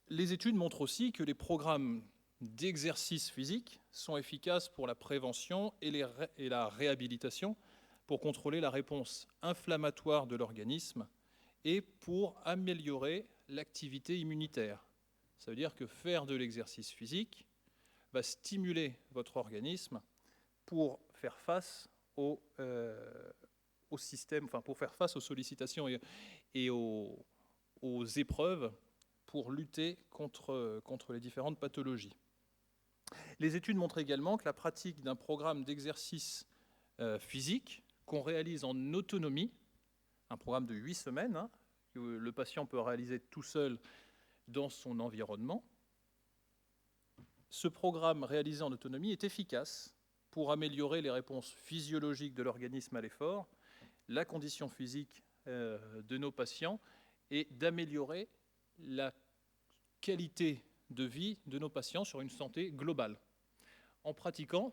Les études montrent aussi que les programmes d'exercice physique sont efficaces pour la prévention et la réhabilitation, pour contrôler la réponse inflammatoire de l'organisme et pour améliorer l'activité immunitaire. Ça veut dire que faire de l'exercice physique va stimuler votre organisme pour faire face au système, enfin pour faire face aux sollicitations et aux épreuves pour lutter contre les différentes pathologies. Les études montrent également que la pratique d'un programme d'exercice physique qu'on réalise en autonomie, un programme de 8 semaines, que le patient peut réaliser tout seul dans son environnement, ce programme réalisé en autonomie est efficace pour améliorer les réponses physiologiques de l'organisme à l'effort, la condition physique de nos patients et d'améliorer la qualité de vie de nos patients sur une santé globale. En pratiquant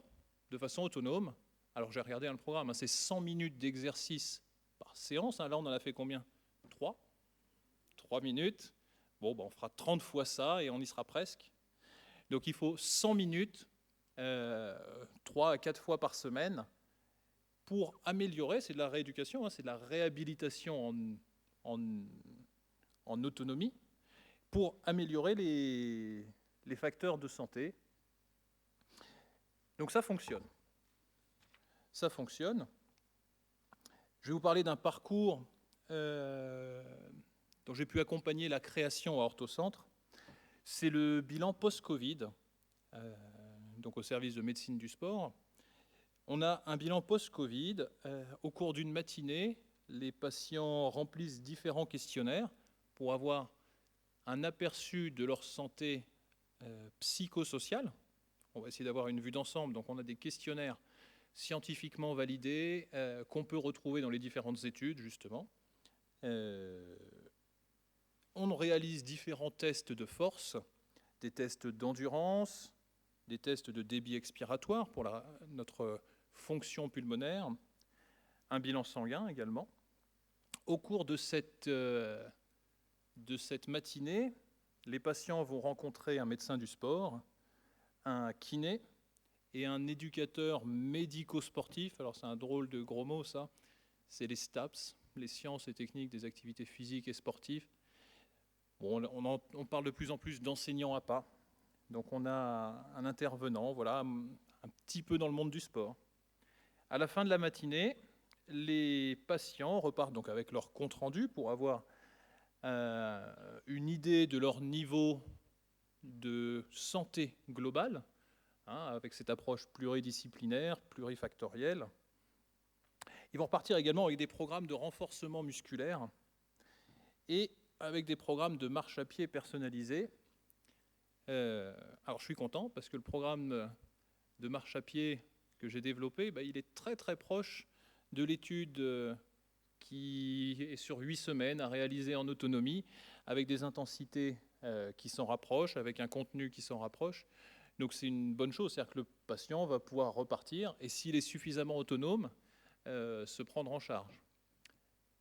de façon autonome, alors j'ai regardé le programme, c'est 100 minutes d'exercice par séance, là on en a fait combien? 3 minutes. Bon, on fera 30 fois ça et on y sera presque. Donc il faut 100 minutes, 3 à 4 fois par semaine, pour améliorer, c'est de la rééducation, c'est de la réhabilitation en autonomie, pour améliorer les facteurs de santé. Donc ça fonctionne. Ça fonctionne. Je vais vous parler d'un parcours dont j'ai pu accompagner la création à Orthocentre. C'est le bilan post-Covid, donc au service de médecine du sport. On a un bilan post-Covid. Au cours d'une matinée, les patients remplissent différents questionnaires pour avoir un aperçu de leur santé psychosociale. On va essayer d'avoir une vue d'ensemble. Donc on a des questionnaires scientifiquement validés qu'on peut retrouver dans les différentes études, justement. On réalise différents tests de force, des tests d'endurance, des tests de débit expiratoire pour notre fonction pulmonaire, un bilan sanguin également. Au cours de cette matinée, les patients vont rencontrer un médecin du sport, un kiné et un éducateur médico-sportif. Alors c'est un drôle de gros mot ça, c'est les STAPS, les sciences et techniques des activités physiques et sportives. Bon, on parle de plus en plus d'enseignants à pas. Donc on a un intervenant, voilà, un petit peu dans le monde du sport. À la fin de la matinée, les patients repartent donc avec leur compte-rendu pour avoir une idée de leur niveau de santé globale, avec cette approche pluridisciplinaire, plurifactorielle. Ils vont repartir également avec des programmes de renforcement musculaire et avec des programmes de marche à pied personnalisés. Alors je suis content parce que le programme de marche à pied que j'ai développé, il est très très proche de l'étude qui est sur 8 semaines à réaliser en autonomie, avec des intensités qui s'en rapprochent, avec un contenu qui s'en rapproche. Donc c'est une bonne chose, c'est-à-dire que le patient va pouvoir repartir et s'il est suffisamment autonome, se prendre en charge.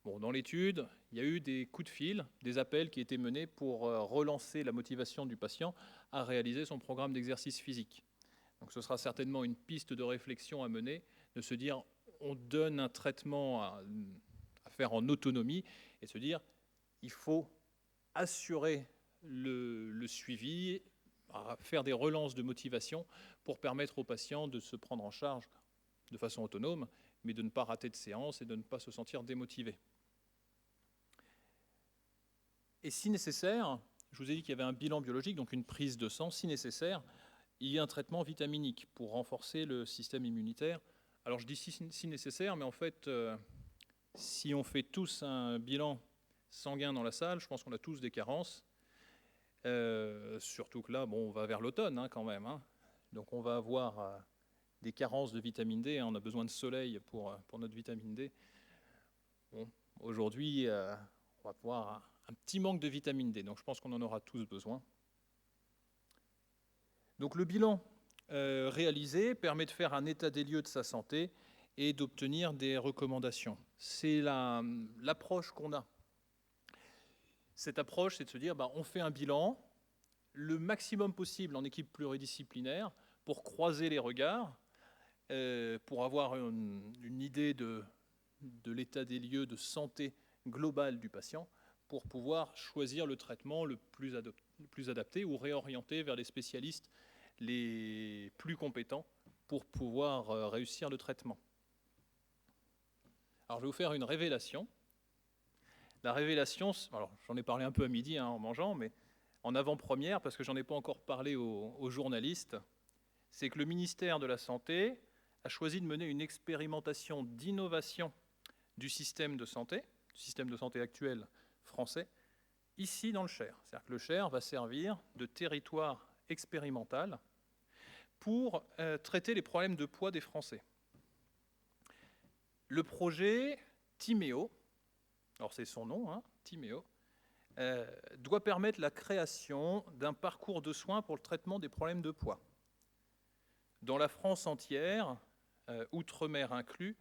Bon, dans l'étude, il y a eu des coups de fil, des appels qui étaient menés pour relancer la motivation du patient à réaliser son programme d'exercice physique. Donc ce sera certainement une piste de réflexion à mener, de se dire on donne un traitement à faire en autonomie et se dire il faut assurer le suivi, à faire des relances de motivation pour permettre aux patients de se prendre en charge de façon autonome, mais de ne pas rater de séance et de ne pas se sentir démotivé. Et si nécessaire, je vous ai dit qu'il y avait un bilan biologique, donc une prise de sang, si nécessaire, il y a un traitement vitaminique pour renforcer le système immunitaire. Alors je dis si nécessaire, mais en fait, si on fait tous un bilan sanguin dans la salle, je pense qu'on a tous des carences. Surtout que là, on va vers l'automne quand même. Donc on va avoir des carences de vitamine D. On a besoin de soleil pour notre vitamine D. Bon, aujourd'hui, on va avoir un petit manque de vitamine D. Donc je pense qu'on en aura tous besoin. Donc le bilan réalisé permet de faire un état des lieux de sa santé et d'obtenir des recommandations. C'est l'approche qu'on a. Cette approche, c'est de se dire, on fait un bilan, le maximum possible en équipe pluridisciplinaire pour croiser les regards, pour avoir une idée de l'état des lieux de santé globale du patient, pour pouvoir choisir le traitement le plus adapté ou réorienter vers les spécialistes les plus compétents pour pouvoir réussir le traitement. Alors je vais vous faire une révélation. La révélation, alors j'en ai parlé un peu à midi en mangeant, mais en avant-première, parce que j'en ai pas encore parlé aux journalistes, c'est que le ministère de la Santé a choisi de mener une expérimentation d'innovation du système de santé actuel français, ici dans le Cher. C'est-à-dire que le Cher va servir de territoire expérimental pour traiter les problèmes de poids des Français. Le projet Timéo, alors c'est son nom, Timéo, doit permettre la création d'un parcours de soins pour le traitement des problèmes de poids. Dans la France entière, outre-mer inclus,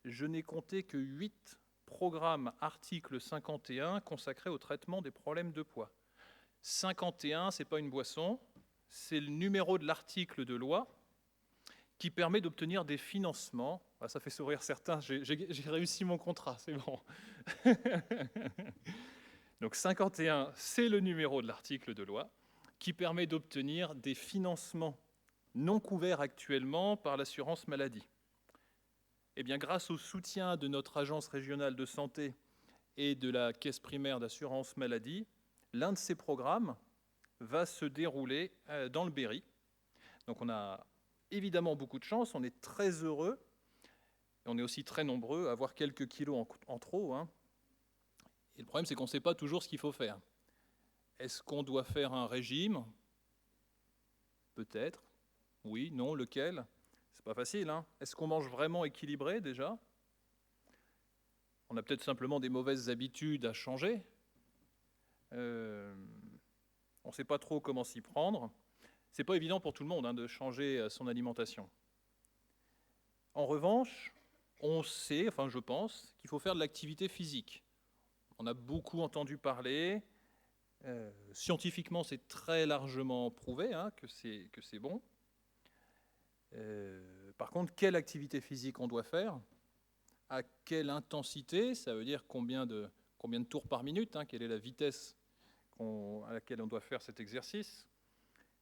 je n'ai compté que 8 programmes article 51 consacrés au traitement des problèmes de poids. 51, ce n'est pas une boisson, c'est le numéro de l'article de loi qui permet d'obtenir des financements. Ah, ça fait sourire certains, j'ai réussi mon contrat, c'est bon. Donc 51, c'est le numéro de l'article de loi qui permet d'obtenir des financements non couverts actuellement par l'assurance maladie. Eh bien, grâce au soutien de notre agence régionale de santé et de la caisse primaire d'assurance maladie, l'un de ces programmes va se dérouler dans le Berry. Donc on a évidemment beaucoup de chance, on est très heureux, et on est aussi très nombreux à avoir quelques kilos en trop. Et le problème, c'est qu'on ne sait pas toujours ce qu'il faut faire. Est-ce qu'on doit faire un régime? Peut-être. Oui, non, lequel? C'est pas facile. Est-ce qu'on mange vraiment équilibré déjà? On a peut-être simplement des mauvaises habitudes à changer. On ne sait pas trop comment s'y prendre. C'est pas évident pour tout le monde de changer son alimentation. En revanche, on sait, je pense, qu'il faut faire de l'activité physique. On a beaucoup entendu parler. Scientifiquement, c'est très largement prouvé que c'est bon. Par contre, quelle activité physique on doit faire? À quelle intensité? Ça veut dire combien de tours par minute? Quelle est la vitesse à laquelle on doit faire cet exercice?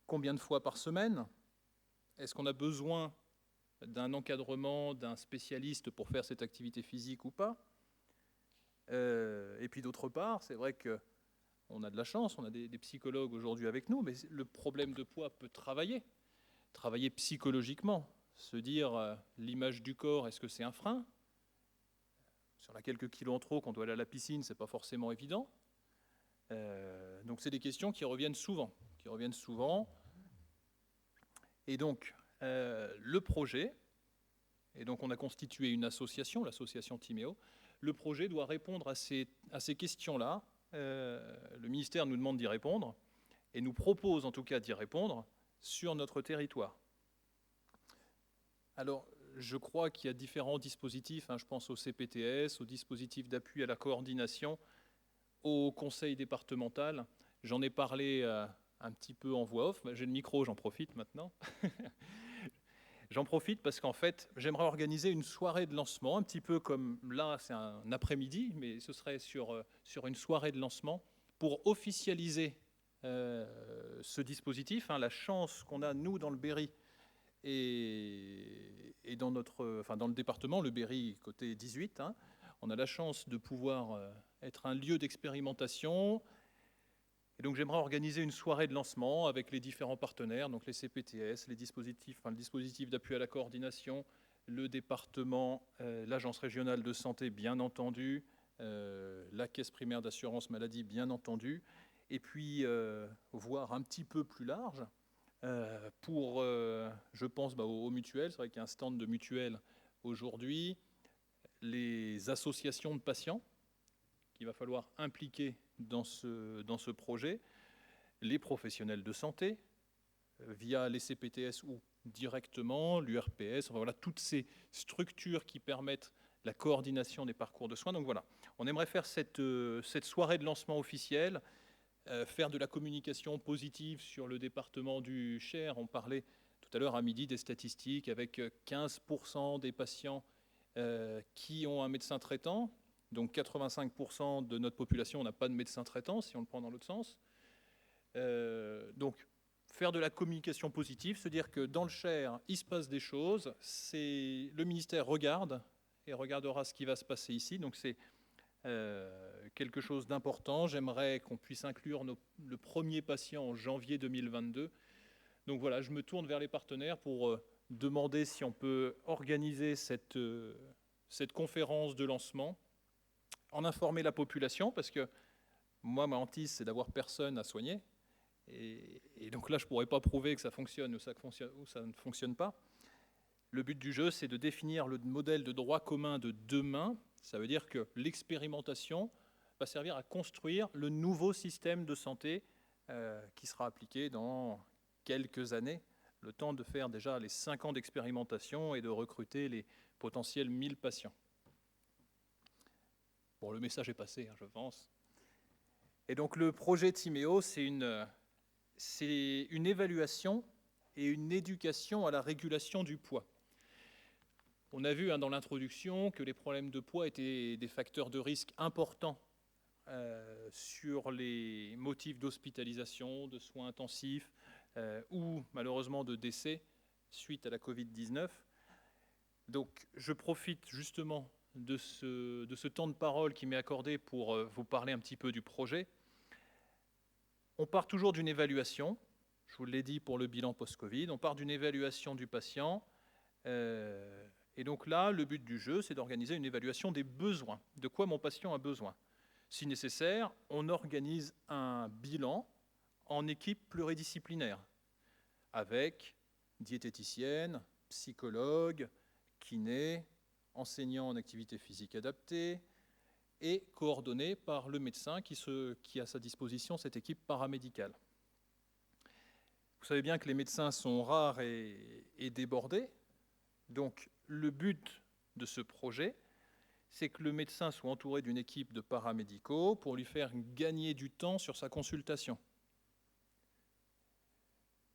Combien de fois par semaine? Est-ce qu'on a besoin d'un encadrement, d'un spécialiste pour faire cette activité physique ou pas? Et puis d'autre part, c'est vrai qu'on a de la chance, on a des psychologues aujourd'hui avec nous, mais le problème de poids peut travailler psychologiquement, se dire l'image du corps, est-ce que c'est un frein? Si on a quelques kilos en trop, qu'on doit aller à la piscine, c'est pas forcément évident. Donc c'est des questions qui reviennent souvent. Et donc, le projet, et donc on a constitué une association, l'association Timéo. Le projet doit répondre à ces questions-là. Le ministère nous demande d'y répondre, et nous propose en tout cas d'y répondre sur notre territoire. Alors, je crois qu'il y a différents dispositifs, je pense au CPTS, au dispositif d'appui à la coordination, au conseil départemental. J'en ai parlé un petit peu en voix off. J'ai le micro, j'en profite maintenant. J'en profite parce qu'en fait, j'aimerais organiser une soirée de lancement, un petit peu comme là, c'est un après-midi, mais ce serait sur une soirée de lancement pour officialiser ce dispositif. La chance qu'on a, nous, dans le Berry et dans le département, le Berry côté 18, on a la chance de pouvoir être un lieu d'expérimentation. Et donc j'aimerais organiser une soirée de lancement avec les différents partenaires, donc les CPTS, le dispositif d'appui à la coordination, le département, l'agence régionale de santé, bien entendu, la caisse primaire d'assurance maladie, bien entendu, et puis voir un petit peu plus large pour, je pense, aux mutuelles. C'est vrai qu'il y a un stand de mutuelles aujourd'hui, les associations de patients qu'il va falloir impliquer dans ce projet, les professionnels de santé, via les CPTS ou directement, l'URPS, voilà, toutes ces structures qui permettent la coordination des parcours de soins. Donc voilà, on aimerait faire cette soirée de lancement officielle faire de la communication positive sur le département du Cher. On parlait tout à l'heure à midi des statistiques avec 15% des patients qui ont un médecin traitant. Donc 85% de notre population n'a pas de médecin traitant, si on le prend dans l'autre sens. Donc faire de la communication positive, se dire que dans le Cher, il se passe des choses, le ministère regarde et regardera ce qui va se passer ici. Donc c'est quelque chose d'important. J'aimerais qu'on puisse inclure le premier patient en janvier 2022. Donc voilà, je me tourne vers les partenaires pour demander si on peut organiser cette conférence de lancement, en informer la population, parce que moi, ma hantise, c'est d'avoir personne à soigner. Et donc là, je ne pourrais pas prouver que ça fonctionne ou ça ne fonctionne pas. Le but du jeu, c'est de définir le modèle de droit commun de demain. Ça veut dire que l'expérimentation va servir à construire le nouveau système de santé qui sera appliqué dans quelques années, le temps de faire déjà les 5 ans d'expérimentation et de recruter les potentiels 1000 patients. Bon, le message est passé, je pense. Et donc le projet Timéo, c'est une évaluation et une éducation à la régulation du poids. On a vu dans l'introduction que les problèmes de poids étaient des facteurs de risque importants sur les motifs d'hospitalisation, de soins intensifs ou malheureusement de décès suite à la Covid-19. Donc je profite justement de ce temps de parole qui m'est accordé pour vous parler un petit peu du projet. On part toujours d'une évaluation, je vous l'ai dit pour le bilan post-Covid, on part d'une évaluation du patient. Et donc là, le but du jeu, c'est d'organiser une évaluation des besoins. De quoi mon patient a besoin. Si nécessaire, on organise un bilan en équipe pluridisciplinaire, avec diététicienne, psychologue, kiné, enseignant en activité physique adaptée, et coordonné par le médecin qui a à sa disposition cette équipe paramédicale. Vous savez bien que les médecins sont rares et débordés. Donc le but de ce projet, c'est que le médecin soit entouré d'une équipe de paramédicaux pour lui faire gagner du temps sur sa consultation.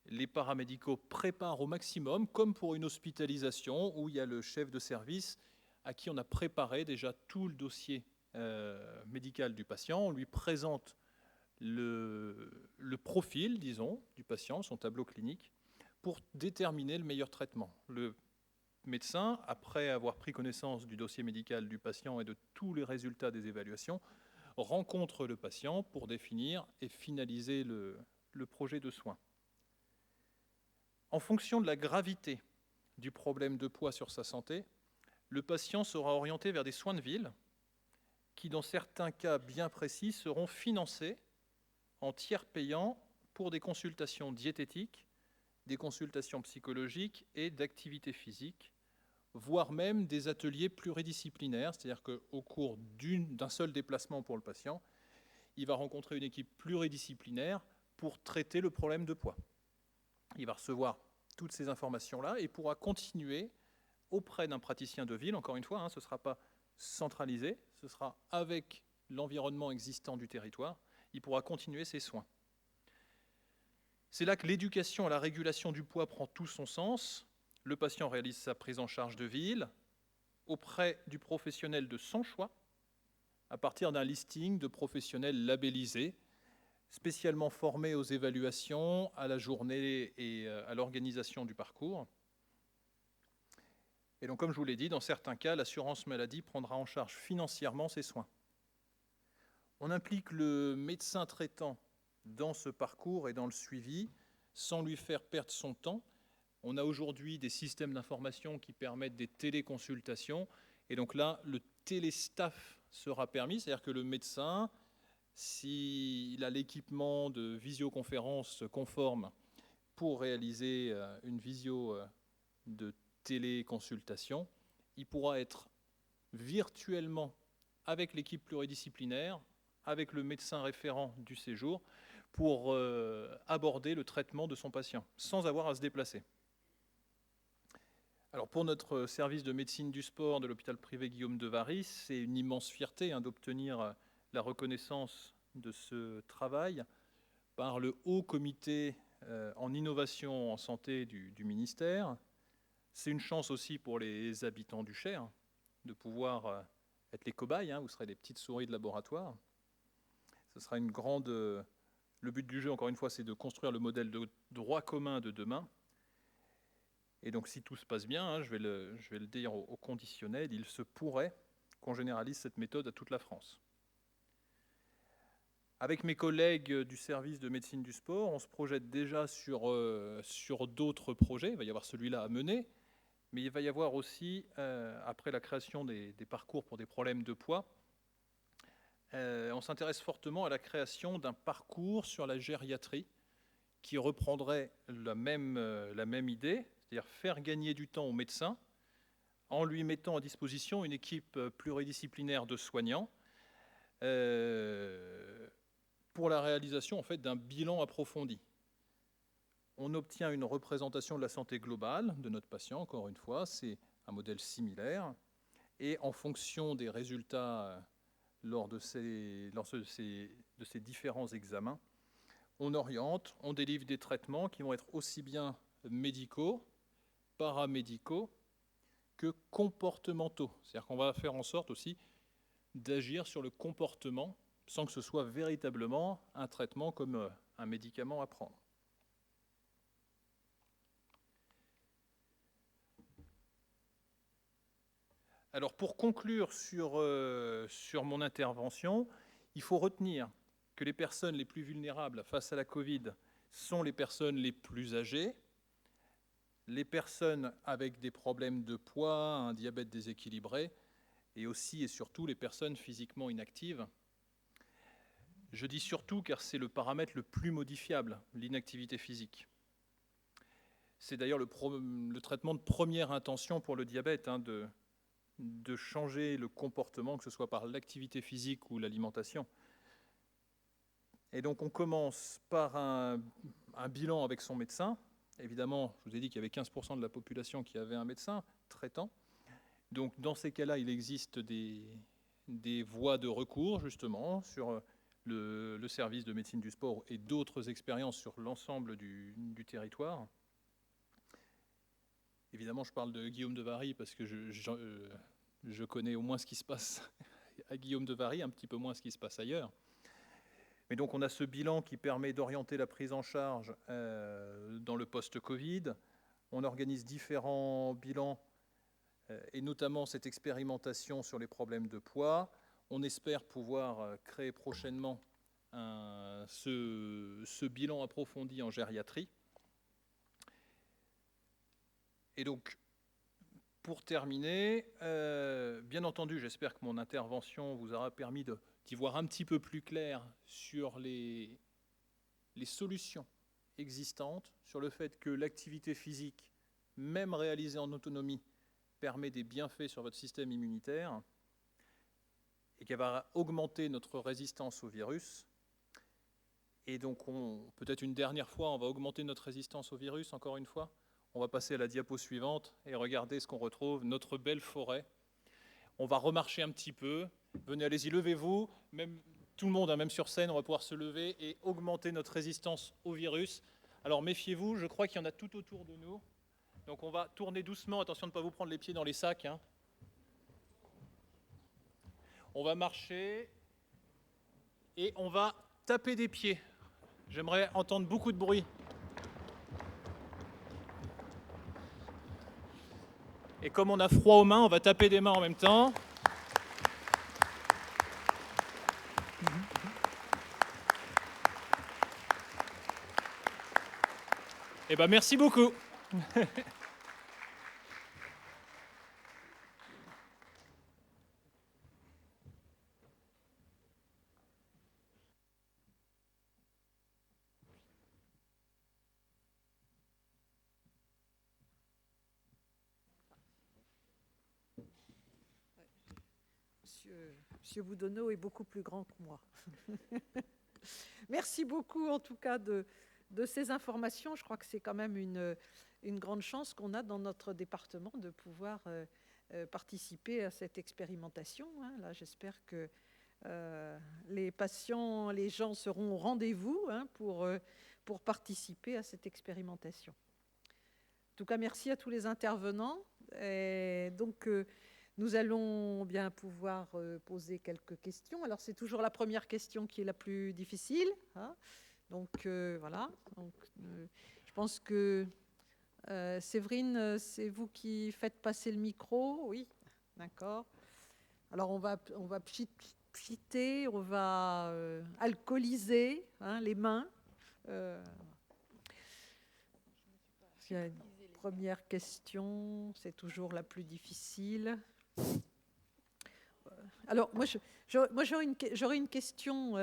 Les paramédicaux préparent au maximum, comme pour une hospitalisation, où il y a le chef de service à qui on a préparé déjà tout le dossier médical du patient. On lui présente le profil, disons, du patient, son tableau clinique, pour déterminer le meilleur traitement. Le médecin, après avoir pris connaissance du dossier médical du patient et de tous les résultats des évaluations, rencontre le patient pour définir et finaliser le projet de soins. En fonction de la gravité du problème de poids sur sa santé, le patient sera orienté vers des soins de ville qui, dans certains cas bien précis, seront financés en tiers payant pour des consultations diététiques, des consultations psychologiques et d'activité physique, voire même des ateliers pluridisciplinaires, c'est-à-dire qu'au cours d'un seul déplacement pour le patient, il va rencontrer une équipe pluridisciplinaire pour traiter le problème de poids. Il va recevoir toutes ces informations-là et pourra continuer auprès d'un praticien de ville, encore une fois, ce ne sera pas centralisé, ce sera avec l'environnement existant du territoire, il pourra continuer ses soins. C'est là que l'éducation à la régulation du poids prend tout son sens. Le patient réalise sa prise en charge de ville auprès du professionnel de son choix, à partir d'un listing de professionnels labellisés, spécialement formés aux évaluations, à la journée et à l'organisation du parcours. Et donc, comme je vous l'ai dit, dans certains cas, l'assurance maladie prendra en charge financièrement ces soins. On implique le médecin traitant dans ce parcours et dans le suivi, sans lui faire perdre son temps. On a aujourd'hui des systèmes d'information qui permettent des téléconsultations. Et donc là, le téléstaff sera permis, c'est-à-dire que le médecin, s'il a l'équipement de visioconférence conforme pour réaliser une visio de téléconsultation, il pourra être virtuellement avec l'équipe pluridisciplinaire, avec le médecin référent du séjour, pour aborder le traitement de son patient, sans avoir à se déplacer. Alors pour notre service de médecine du sport de l'hôpital privé Guillaume de Varys, c'est une immense fierté d'obtenir la reconnaissance de ce travail par le Haut Comité en innovation en santé du ministère. C'est une chance aussi pour les habitants du Cher de pouvoir être les cobayes, vous serez les petites souris de laboratoire. Ce sera une grande... le but du jeu, encore une fois, c'est de construire le modèle de droit commun de demain. Et donc, si tout se passe bien, je vais le dire au conditionnel, il se pourrait qu'on généralise cette méthode à toute la France. Avec mes collègues du service de médecine du sport, on se projette déjà sur d'autres projets. Il va y avoir celui-là à mener, mais il va y avoir aussi, après la création des parcours pour des problèmes de poids, on s'intéresse fortement à la création d'un parcours sur la gériatrie qui reprendrait la même idée, c'est-à-dire faire gagner du temps au médecin en lui mettant à disposition une équipe pluridisciplinaire de soignants pour la réalisation en fait, d'un bilan approfondi. On obtient une représentation de la santé globale de notre patient, encore une fois, c'est un modèle similaire, et en fonction des résultats lors de ces différents examens, on oriente, on délivre des traitements qui vont être aussi bien médicaux, paramédicaux, que comportementaux. C'est-à-dire qu'on va faire en sorte aussi d'agir sur le comportement sans que ce soit véritablement un traitement comme un médicament à prendre. Alors pour conclure sur mon intervention, il faut retenir que les personnes les plus vulnérables face à la Covid sont les personnes les plus âgées, les personnes avec des problèmes de poids, un diabète déséquilibré, et aussi et surtout les personnes physiquement inactives. Je dis surtout car c'est le paramètre le plus modifiable, l'inactivité physique. C'est d'ailleurs le traitement de première intention pour le diabète, de changer le comportement, que ce soit par l'activité physique ou l'alimentation. Et donc on commence par un bilan avec son médecin. Évidemment, je vous ai dit qu'il y avait 15% de la population qui avait un médecin traitant. Donc dans ces cas-là, il existe des voies de recours, justement, sur le service de médecine du sport et d'autres expériences sur l'ensemble du territoire. Évidemment, je parle de Guillaume de Vary parce que je connais au moins ce qui se passe à Guillaume de Vary, un petit peu moins ce qui se passe ailleurs. Mais donc on a ce bilan qui permet d'orienter la prise en charge dans le post-Covid. On organise différents bilans et notamment cette expérimentation sur les problèmes de poids. On espère pouvoir créer prochainement ce bilan approfondi en gériatrie. Et donc, pour terminer, bien entendu, j'espère que mon intervention vous aura permis d'y voir un petit peu plus clair sur les solutions existantes, sur le fait que l'activité physique, même réalisée en autonomie, permet des bienfaits sur votre système immunitaire et qu'elle va augmenter notre résistance au virus. Et donc, peut-être une dernière fois, on va augmenter notre résistance au virus, encore une fois. On va passer à la diapo suivante et regarder ce qu'on retrouve, notre belle forêt. On va remarcher un petit peu. Venez, allez-y, levez-vous. Même, tout le monde, même sur scène, on va pouvoir se lever et augmenter notre résistance au virus. Alors méfiez-vous, je crois qu'il y en a tout autour de nous. Donc on va tourner doucement, attention de ne pas vous prendre les pieds dans les sacs. On va marcher et on va taper des pieds. J'aimerais entendre beaucoup de bruit. Et comme on a froid aux mains, on va taper des mains en même temps. Eh bien, merci beaucoup. Monsieur Boudonneau est beaucoup plus grand que moi. Merci beaucoup en tout cas de ces informations. Je crois que c'est quand même une grande chance qu'on a dans notre département de pouvoir participer à cette expérimentation. Là, j'espère que les patients, les gens seront au rendez-vous pour participer à cette expérimentation. En tout cas, merci à tous les intervenants. Et donc, nous allons bien pouvoir poser quelques questions. Alors, c'est toujours la première question qui est la plus difficile. Donc, voilà. Donc, je pense que Séverine, c'est vous qui faites passer le micro. Oui, d'accord. Alors, on va pchiter, on va alcooliser les mains. La première question, c'est toujours la plus difficile. Alors, moi, j'aurais une question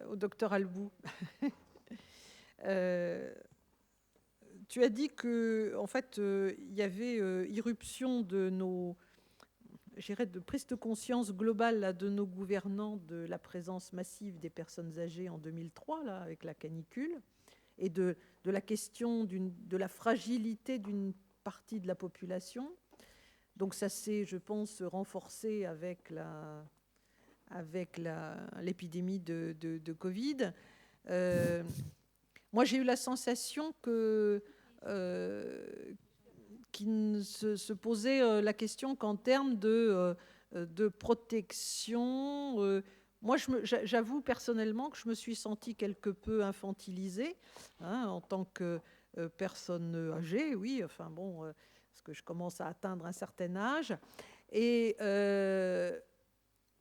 au docteur Albou. Tu as dit que, en fait, il y avait irruption de de prise de conscience globale là, de nos gouvernants de la présence massive des personnes âgées en 2003, là, avec la canicule, et de la question de la fragilité d'une partie de la population. Donc ça s'est, je pense, renforcé avec l'épidémie de Covid. Moi, j'ai eu la sensation qu'il se posait la question qu'en termes de protection. Moi, j'avoue personnellement que je me suis sentie quelque peu infantilisée en tant que personne âgée, oui, enfin bon, parce que je commence à atteindre un certain âge. Et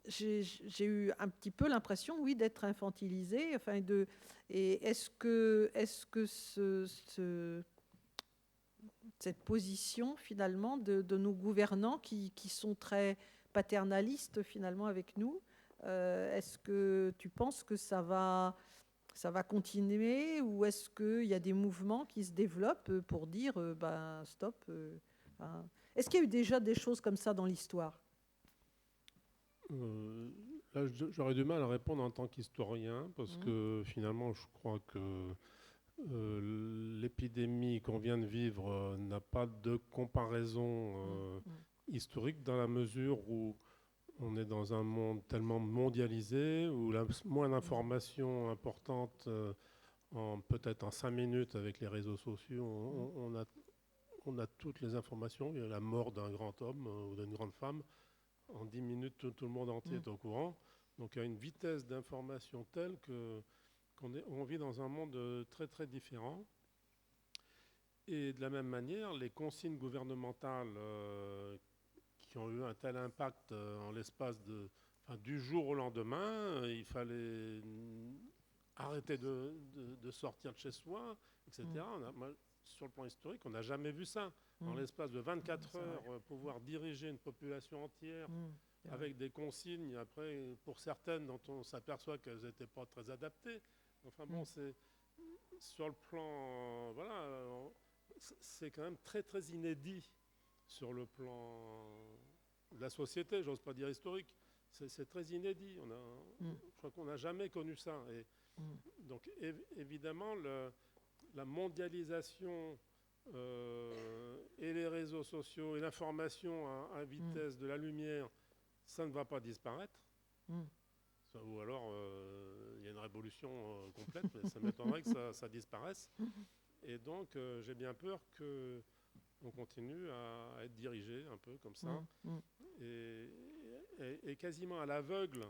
j'ai eu un petit peu l'impression, oui, d'être infantilisée. Enfin, et est-ce que cette position, finalement, de nos gouvernants qui sont très paternalistes, finalement, avec nous, est-ce que tu penses que ça va continuer, ou est-ce qu'il y a des mouvements qui se développent pour dire stop Est-ce qu'il y a eu déjà des choses comme ça dans l'histoire? Là, j'aurais du mal à répondre en tant qu'historien, parce que finalement, je crois que l'épidémie qu'on vient de vivre n'a pas de comparaison historique, dans la mesure où on est dans un monde tellement mondialisé, où moins d'informations importantes, peut-être en 5 minutes avec les réseaux sociaux, on a toutes les informations. Il y a la mort d'un grand homme ou d'une grande femme. En 10 minutes, tout le monde entier est au courant. Donc il y a une vitesse d'information telle qu'on vit dans un monde très très différent. Et de la même manière, les consignes gouvernementales qui ont eu un tel impact en l'espace du jour au lendemain, il fallait arrêter de sortir de chez soi, etc. Sur le plan historique, on n'a jamais vu ça. En l'espace de 24 heures, pouvoir diriger une population entière avec des consignes, après, pour certaines dont on s'aperçoit qu'elles n'étaient pas très adaptées. Enfin bon, c'est sur le plan... c'est quand même très très inédit sur le plan de la société, j'ose pas dire historique. C'est très inédit. Je crois qu'on n'a jamais connu ça. Et donc évidemment, la mondialisation et les réseaux sociaux et l'information à vitesse de la lumière, ça ne va pas disparaître. Ou alors il y a une révolution complète, mais ça m'étonnerait que ça disparaisse. Et donc j'ai bien peur qu'on continue à être dirigé un peu comme ça, et quasiment à l'aveugle.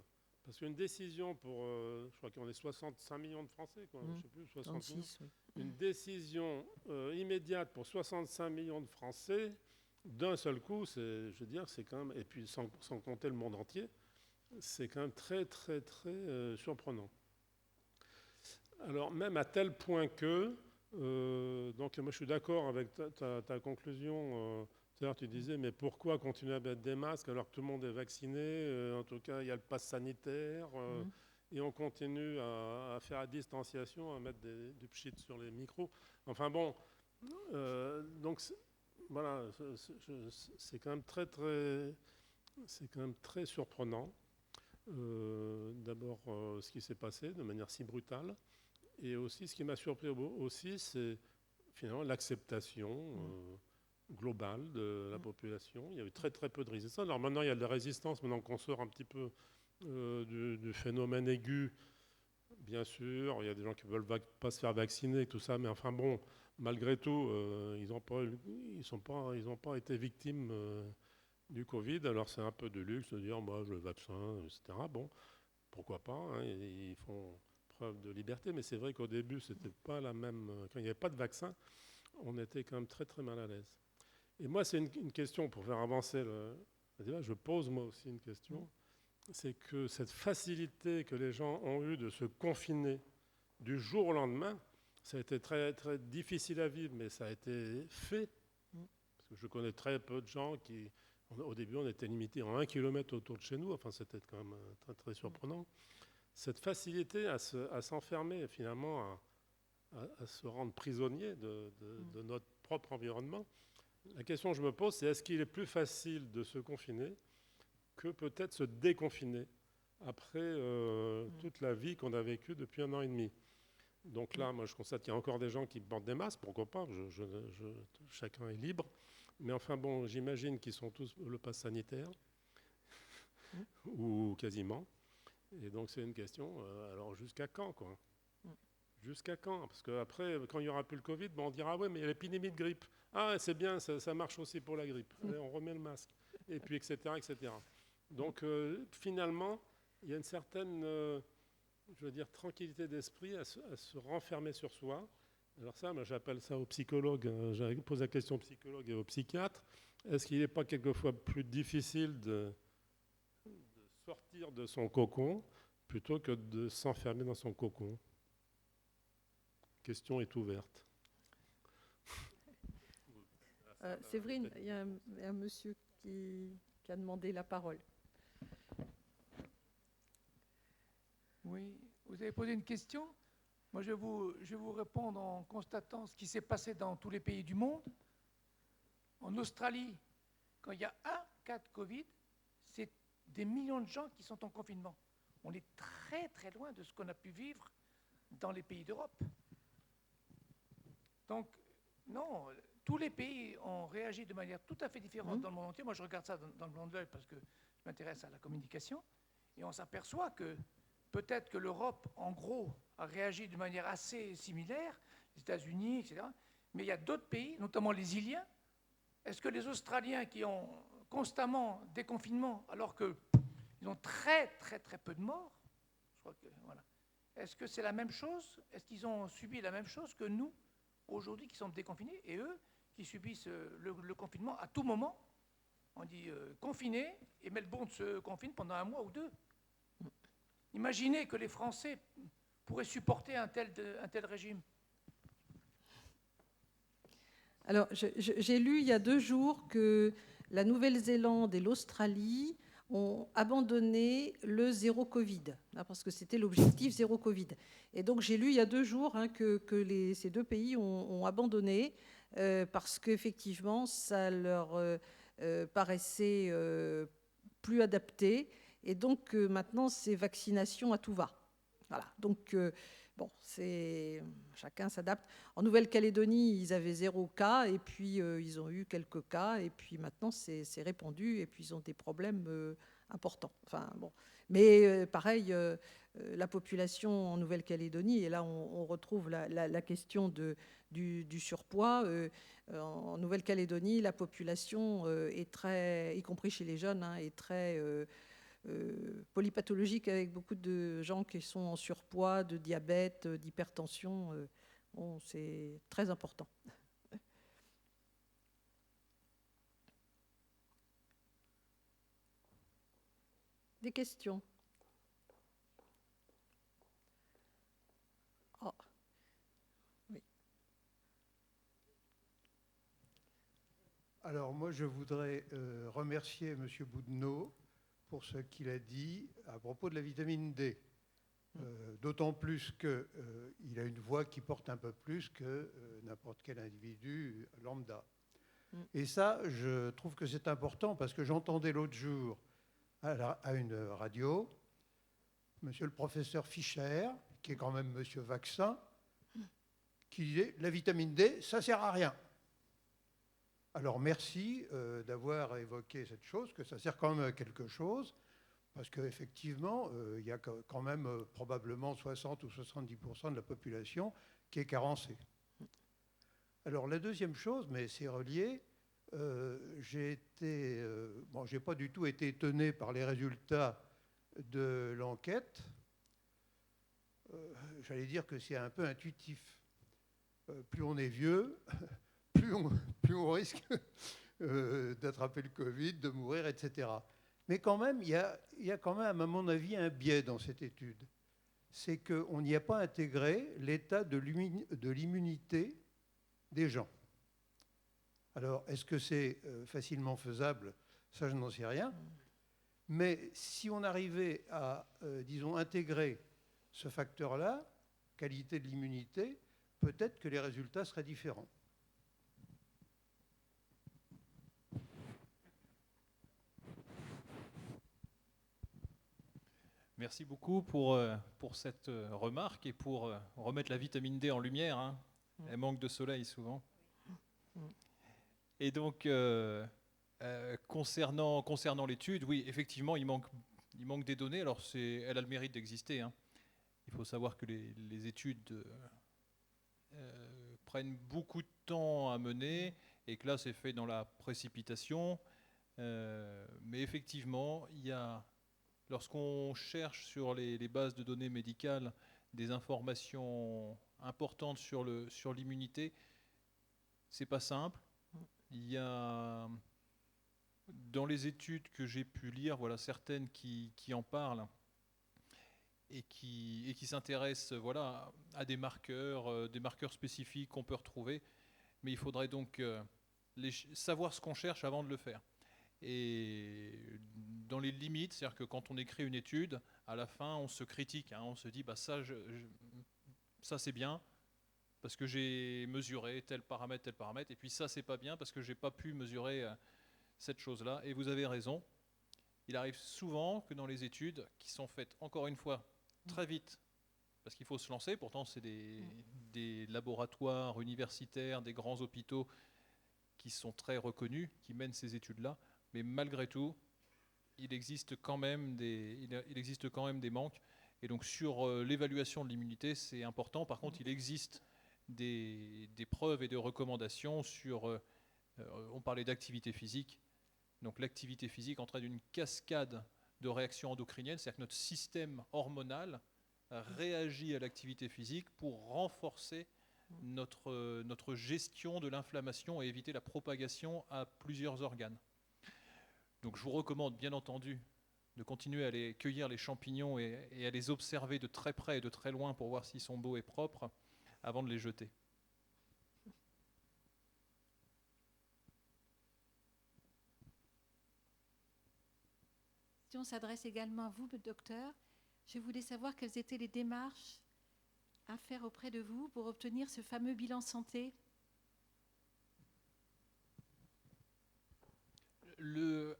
Parce qu'une décision pour, je crois qu'on est 65 millions de Français, quoi, je sais plus, 66, une décision immédiate pour 65 millions de Français, d'un seul coup, je veux dire, c'est quand même, et puis sans compter le monde entier, c'est quand même très, très, très surprenant. Alors, même à tel point que, donc moi je suis d'accord avec ta conclusion. D'ailleurs, tu disais, mais pourquoi continuer à mettre des masques alors que tout le monde est vacciné? En tout cas, il y a le pass sanitaire. Et on continue à faire à distanciation, à mettre du pchit sur les micros. Enfin bon, donc voilà, c'est quand même très surprenant. D'abord, ce qui s'est passé de manière si brutale. Et aussi, ce qui m'a surpris aussi, c'est finalement l'acceptation globale de la population. Il y a eu très très peu de résistance. Alors maintenant, il y a de la résistance, maintenant qu'on sort un petit peu du phénomène aigu. Bien sûr, il y a des gens qui ne veulent pas se faire vacciner et tout ça, mais enfin bon, malgré tout, ils n'ont pas été victimes du Covid. Alors c'est un peu de luxe de dire, moi, je le vaccin, etc. Bon, pourquoi pas, hein, ils font preuve de liberté, mais c'est vrai qu'au début, c'était pas la même. Quand il n'y avait pas de vaccin, on était quand même très très mal à l'aise. Et moi, c'est une question pour faire avancer le débat. Je pose moi aussi une question. C'est que cette facilité que les gens ont eue de se confiner du jour au lendemain, ça a été très, très difficile à vivre, mais ça a été fait. Parce que je connais très peu de gens qui, au début, on était limité en 1 kilomètre autour de chez nous. Enfin, c'était quand même très, très surprenant. Cette facilité à s'enfermer, finalement, à se rendre prisonnier de notre propre environnement. La question que je me pose, c'est est-ce qu'il est plus facile de se confiner que peut-être se déconfiner après toute la vie qu'on a vécue depuis 1 an et demi. Donc là, moi, je constate qu'il y a encore des gens qui portent des masques, pourquoi pas, chacun est libre. Mais enfin bon, j'imagine qu'ils sont tous le pass sanitaire, ou quasiment. Et donc c'est une question, alors jusqu'à quand, quoi? Jusqu'à quand? Parce qu'après, quand il n'y aura plus le Covid, on dira, ah ouais, mais il y a l'épidémie de grippe. Ah, c'est bien, ça marche aussi pour la grippe. Allez, on remet le masque. Et puis, etc., etc. Donc, finalement, il y a une certaine, je veux dire, tranquillité d'esprit à se renfermer sur soi. Alors ça, moi, j'appelle ça aux psychologues. Je pose la question aux psychologues et aux psychiatres. Est-ce qu'il n'est pas quelquefois plus difficile de sortir de son cocon plutôt que de s'enfermer dans son cocon? La question est ouverte. Séverine, il y a un monsieur qui a demandé la parole. Oui, vous avez posé une question. Moi, je vais vous répondre en constatant ce qui s'est passé dans tous les pays du monde. En Australie, quand il y a un cas de Covid, c'est des millions de gens qui sont en confinement. On est très très loin de ce qu'on a pu vivre dans les pays d'Europe. Donc, non, tous les pays ont réagi de manière tout à fait différente dans le monde entier. Moi, je regarde ça dans le blanc de l'œil parce que je m'intéresse à la communication. Et on s'aperçoit que peut-être que l'Europe, en gros, a réagi de manière assez similaire, les États-Unis, etc. Mais il y a d'autres pays, notamment les Iliens. Est-ce que les Australiens qui ont constamment des confinements, alors qu'ils ont très, très, très peu de morts, je crois que, voilà. Est-ce que c'est la même chose? Est-ce qu'ils ont subi la même chose que nous, aujourd'hui, qui sommes déconfinés, et eux, qui subissent le confinement à tout moment? On dit confiné, et Melbourne se confine pendant 1 mois ou 2. Imaginez que les Français pourraient supporter un tel régime. Alors, j'ai lu il y a 2 jours que la Nouvelle-Zélande et l'Australie ont abandonné le zéro Covid, parce que c'était l'objectif zéro Covid. Et donc, j'ai lu il y a 2 jours que ces 2 pays ont abandonné parce qu'effectivement, ça leur paraissait plus adapté. Et donc, maintenant, c'est vaccination à tout va. Voilà. Donc, bon, chacun s'adapte. En Nouvelle-Calédonie, ils avaient 0 cas, et puis ils ont eu quelques cas, et puis maintenant, c'est répandu, et puis ils ont des problèmes importants. Enfin, bon. Mais pareil, la population en Nouvelle-Calédonie, et là, on retrouve la question du surpoids. En Nouvelle-Calédonie, la population est très, y compris chez les jeunes, est très polypathologique, avec beaucoup de gens qui sont en surpoids, de diabète, d'hypertension. Bon, c'est très important. Des questions? Oh. Oui. Alors moi, je voudrais remercier M. Boudneau pour ce qu'il a dit à propos de la vitamine D. D'autant plus qu'il a une voix qui porte un peu plus que n'importe quel individu lambda. Et ça, je trouve que c'est important parce que j'entendais l'autre jour à une radio, monsieur le professeur Fischer, qui est quand même monsieur Vaccin, qui disait la vitamine D, ça ne sert à rien. Alors merci d'avoir évoqué cette chose, que ça sert quand même à quelque chose, Parce qu'effectivement, il y a quand même probablement 60 ou 70% de la population qui est carencée. Alors la deuxième chose, mais c'est relié, j'ai pas du tout été étonné par les résultats de l'enquête. J'allais dire que c'est un peu intuitif. Plus on est vieux, plus on risque d'attraper le Covid, de mourir, etc. Mais quand même, il y a quand même, à mon avis, un biais dans cette étude. C'est qu'on n'y a pas intégré l'état de l'immunité des gens. Alors, est-ce que c'est facilement faisable? Ça, je n'en sais rien. Mais si on arrivait à, disons, intégrer ce facteur-là, qualité de l'immunité, peut-être que les résultats seraient différents. Merci beaucoup pour cette remarque et pour remettre la vitamine D en lumière. Hein. Elle manque de soleil souvent. Et donc, concernant l'étude, oui, effectivement, il manque des données. Alors, elle a le mérite d'exister. Hein. Il faut savoir que les études prennent beaucoup de temps à mener et que là, c'est fait dans la précipitation. Mais effectivement, lorsqu'on cherche sur les bases de données médicales des informations importantes sur l'immunité, c'est pas simple. Il y a dans les études que j'ai pu lire, voilà certaines qui en parlent et qui s'intéressent à des marqueurs spécifiques qu'on peut retrouver. Mais il faudrait donc savoir ce qu'on cherche avant de le faire. Et dans les limites, c'est-à-dire que quand on écrit une étude, à la fin, on se critique, hein, on se dit ça c'est bien parce que j'ai mesuré tel paramètre, et puis ça c'est pas bien parce que j'ai pas pu mesurer cette chose-là. Et vous avez raison, il arrive souvent que dans les études qui sont faites, encore une fois, très vite, parce qu'il faut se lancer, pourtant c'est des laboratoires universitaires, des grands hôpitaux qui sont très reconnus, qui mènent ces études-là, mais malgré tout, il existe quand même des manques. Et donc sur l'évaluation de l'immunité, c'est important. Par contre, il existe des preuves et des recommandations sur, on parlait d'activité physique, donc l'activité physique entraîne une cascade de réactions endocriniennes, c'est-à-dire que notre système hormonal réagit à l'activité physique pour renforcer notre gestion de l'inflammation et éviter la propagation à plusieurs organes. Donc je vous recommande bien entendu de continuer à aller cueillir les champignons et à les observer de très près et de très loin pour voir s'ils sont beaux et propres avant de les jeter. La question s'adresse également à vous, docteur. Je voulais savoir quelles étaient les démarches à faire auprès de vous pour obtenir ce fameux bilan santé.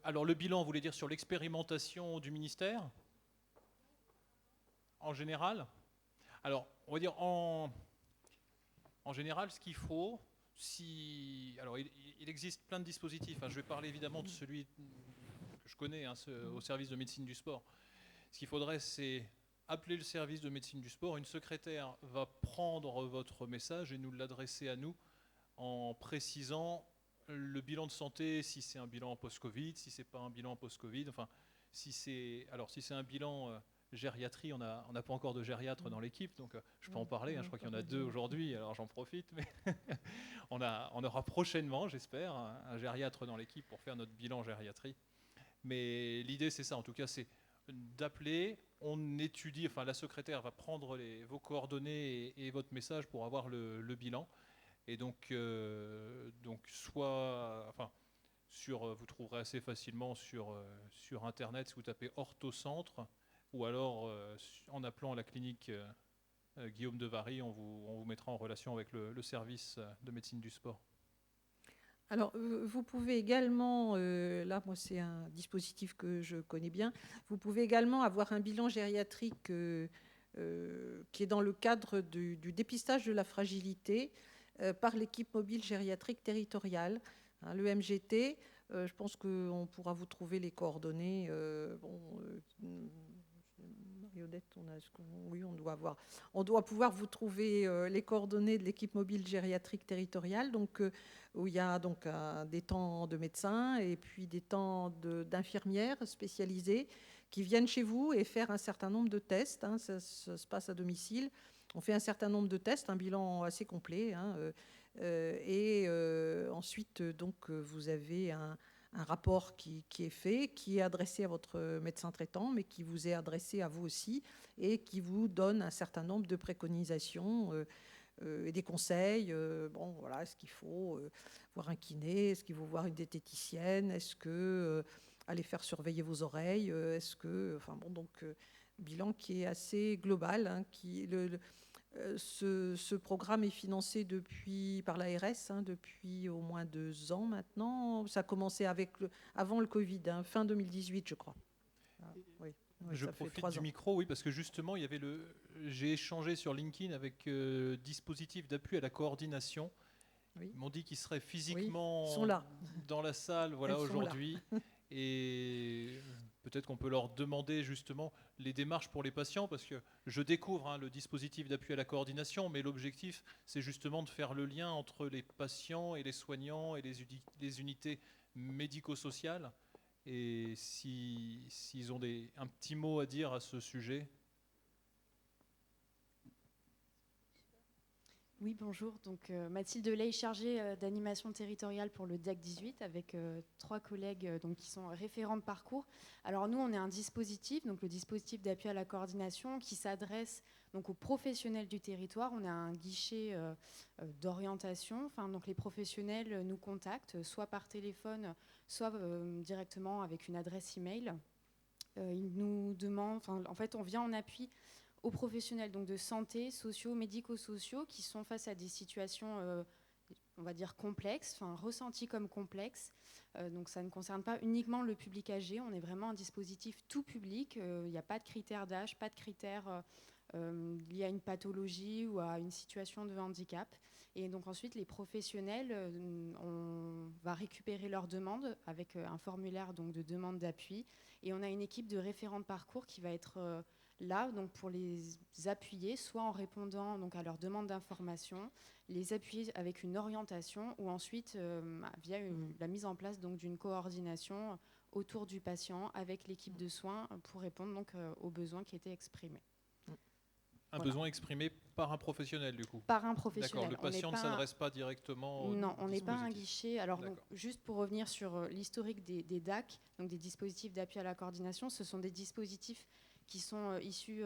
Alors le bilan, vous voulez dire sur l'expérimentation du ministère en général? Alors, on va dire en général, ce qu'il faut, alors il existe plein de dispositifs. Je vais parler évidemment de celui que je connais, au service de médecine du sport. Ce qu'il faudrait, c'est appeler le service de médecine du sport. Une secrétaire va prendre votre message et nous l'adresser à nous en précisant le bilan de santé, si c'est un bilan post-Covid, si c'est pas un bilan post-Covid, enfin, si c'est un bilan gériatrie, on n'a pas encore de gériatre dans l'équipe, donc je peux en parler, je crois qu'il y en a 2 aujourd'hui, alors j'en profite, mais on aura prochainement, j'espère, un gériatre dans l'équipe pour faire notre bilan gériatrie. Mais l'idée, c'est ça, en tout cas, c'est d'appeler, on étudie, enfin la secrétaire va prendre vos coordonnées et votre message pour avoir le bilan. Et donc vous trouverez assez facilement sur Internet si vous tapez orthocentre, ou alors en appelant la clinique Guillaume de Vary, on vous mettra en relation avec le service de médecine du sport. Alors, vous pouvez également, là, moi, c'est un dispositif que je connais bien, vous pouvez également avoir un bilan gériatrique qui est dans le cadre du dépistage de la fragilité par l'équipe mobile gériatrique territoriale, le MGT, Je pense qu'on pourra vous trouver les coordonnées. Mariodette, oui, on doit pouvoir vous trouver les coordonnées de l'équipe mobile gériatrique territoriale, donc, où il y a donc des temps de médecins et puis des temps d'infirmières spécialisées qui viennent chez vous et faire un certain nombre de tests. Ça se passe à domicile. On fait un certain nombre de tests, un bilan assez complet. Ensuite, donc, vous avez un rapport qui est fait, qui est adressé à votre médecin traitant, mais qui vous est adressé à vous aussi et qui vous donne un certain nombre de préconisations et des conseils. Voilà, est-ce qu'il faut voir un kiné? Est-ce qu'il faut voir une diététicienne? Est-ce que aller faire surveiller vos oreilles? Bilan qui est assez global, ce programme est financé par l'ARS depuis au moins 2 ans maintenant. Ça a commencé avant le Covid, fin 2018, je crois. Oui, je profite du micro, oui, parce que justement, j'ai échangé sur LinkedIn avec dispositif d'appui à la coordination. Oui. Ils m'ont dit qu'ils seraient physiquement ils sont là. Dans la salle aujourd'hui. Et peut-être qu'on peut leur demander justement les démarches pour les patients, parce que je découvre le dispositif d'appui à la coordination, mais l'objectif, c'est justement de faire le lien entre les patients et les soignants et les unités médico-sociales. Et s'ils ont un petit mot à dire à ce sujet. Oui, bonjour. Donc, Mathilde Ley, chargée d'animation territoriale pour le DAC 18, avec 3 collègues qui sont référents de parcours. Alors nous, on est un dispositif, donc le dispositif d'appui à la coordination, qui s'adresse donc aux professionnels du territoire. On a un guichet d'orientation. Donc les professionnels nous contactent, soit par téléphone, soit directement avec une adresse email. Ils nous demandent, en fait, on vient en appui aux professionnels donc de santé, sociaux, médico-sociaux, qui sont face à des situations, on va dire, complexes, ressenties comme complexes. Donc ça ne concerne pas uniquement le public âgé, on est vraiment un dispositif tout public. Il n'y a pas de critères d'âge, pas de critères liés à une pathologie ou à une situation de handicap. Et donc ensuite, les professionnels, on va récupérer leurs demandes avec un formulaire donc, de demande d'appui. Et on a une équipe de référents de parcours qui va être là, donc pour les appuyer, soit en répondant donc, à leurs demandes d'information, les appuyer avec une orientation, ou ensuite via la mise en place donc, d'une coordination autour du patient avec l'équipe de soins pour répondre donc, aux besoins qui étaient exprimés. Besoin exprimé par un professionnel, du coup. Par un professionnel. D'accord, le patient ne s'adresse pas directement au Non, on n'est pas un guichet. Alors, donc, D'accord. juste pour revenir sur l'historique des DAC, donc des dispositifs d'appui à la coordination, ce sont des dispositifs qui sont issus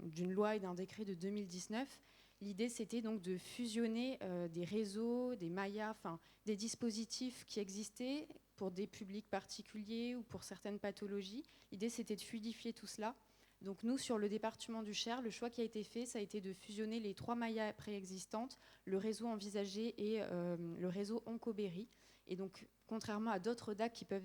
d'une loi et d'un décret de 2019. L'idée, c'était donc de fusionner des réseaux, des maillas, des dispositifs qui existaient pour des publics particuliers ou pour certaines pathologies. L'idée, c'était de fluidifier tout cela. Donc nous, sur le département du Cher, le choix qui a été fait, ça a été de fusionner les 3 maillas préexistantes, le réseau envisagé et le réseau Oncoberry. Et donc, contrairement à d'autres DAC qui peuvent